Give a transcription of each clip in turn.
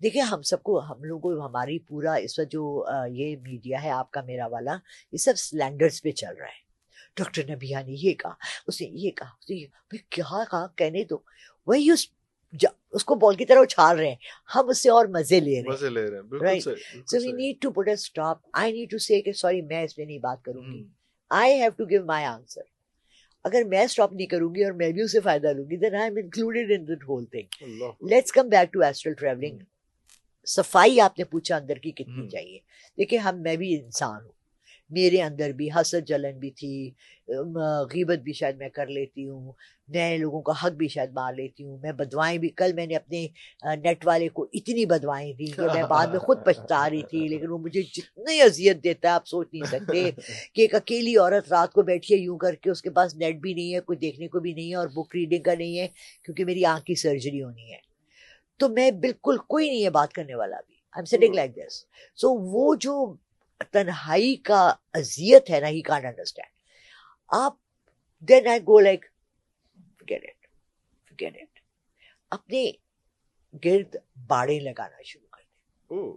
دیکھیں ہم سب کو، ہم لوگوں کو، ہماری پورا اس وقت جو یہ میڈیا ہے آپ کا میرا والا، یہ سب سلینڈرز پہ چل رہا ہے. ڈاکٹر نبیہ نے یہ کہا، اس نے یہ کہا، اس نے یہ بھئی کیا کہا، کہنے دو. وہی اس کو بال کی طرح اچھال رہے ہیں، ہم اس سے اور مزے لے رہے مزے ہیں. لے رہے ہیں. بالکل رائٹ. صحیح، سو بالکل وی صحیح. Need to put a stop. I need to say کہ سوری میں اس میں نہیں بات کروں گی. I have to give my answer. اگر میں اسٹاپ نہیں کروں گی اور میں بھی اسے فائدہ لوں گی then I am included in that whole thing. Let's come back to astral travelling. صفائی آپ نے پوچھا اندر کی کتنی چاہیے. دیکھیں میں بھی انسان ہوں، میرے اندر بھی حسد جلن بھی تھی، غیبت بھی شاید میں کر لیتی ہوں، نئے لوگوں کا حق بھی شاید مار لیتی ہوں. میں بدوائیں بھی، کل میں نے اپنے نیٹ والے کو اتنی بدوائیں دی کہ میں بعد میں خود پچھتا رہی تھی، لیکن وہ مجھے جتنی اذیت دیتا ہے آپ سوچ نہیں سکتے. کہ ایک اکیلی عورت رات کو بیٹھی ہے یوں کر کے، اس کے پاس نیٹ بھی نہیں ہے، کوئی دیکھنے کو بھی نہیں ہے، اور بک ریڈنگ کا نہیں ہے کیونکہ میری آنکھ کی سرجری ہونی ہے. تو میں بالکل کوئی نہیں ہے بات کرنے والا بھی. I am sitting like this. سو وہ جو تنہائی کا اذیت ہے نا، ہی کانٹ انڈرسٹینڈ. آپ دین آئی گو لائک forget it. اپنے گرد باڑے لگانا شروع کر دیں.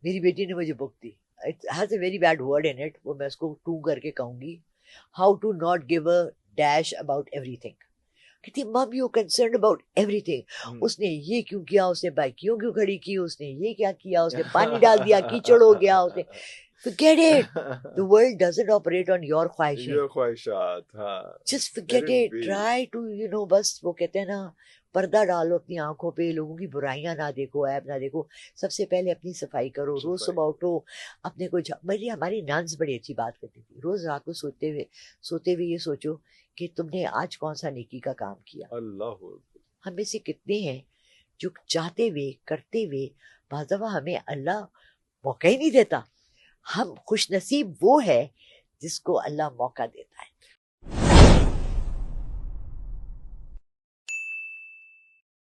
میری بیٹی نے مجھے بک دی. It has a very bad word in it. وہ میں اس کو 2 کر کے کہوں گی. How to not give a dash about everything. کہتی mum you concerned about everything. اس نے یہ کیوں کیا، اس نے بائک کیوں کھڑی کی، اس نے یہ کیا کیا، اس نے پانی ڈال دیا، کیچڑ ہو گیا، اس نے. Forget it. The world doesn't operate on your خواہشیں. Your خواہشات. Just forget it. Try to بس وہ کہتے ہیں نا، پردہ ڈالو اپنی آنکھوں پہ، لوگوں کی برائیاں نہ دیکھو، عیب نہ دیکھو. سب سے پہلے اپنی صفائی کرو. روز صبح اٹھو، اپنے کو ہماری نانس بڑی اچھی بات کرتی تھی. روز رات کو سوتے ہوئے یہ سوچو کہ تم نے آج کون سا نیکی کا کام کیا. اللہ. ہم میں سے کتنے ہیں جو چاہتے ہوئے کرتے ہوئے بعض دفعہ ہمیں اللہ موقع ہی نہیں دیتا. ہم خوش نصیب وہ ہے جس کو اللہ موقع دیتا ہے.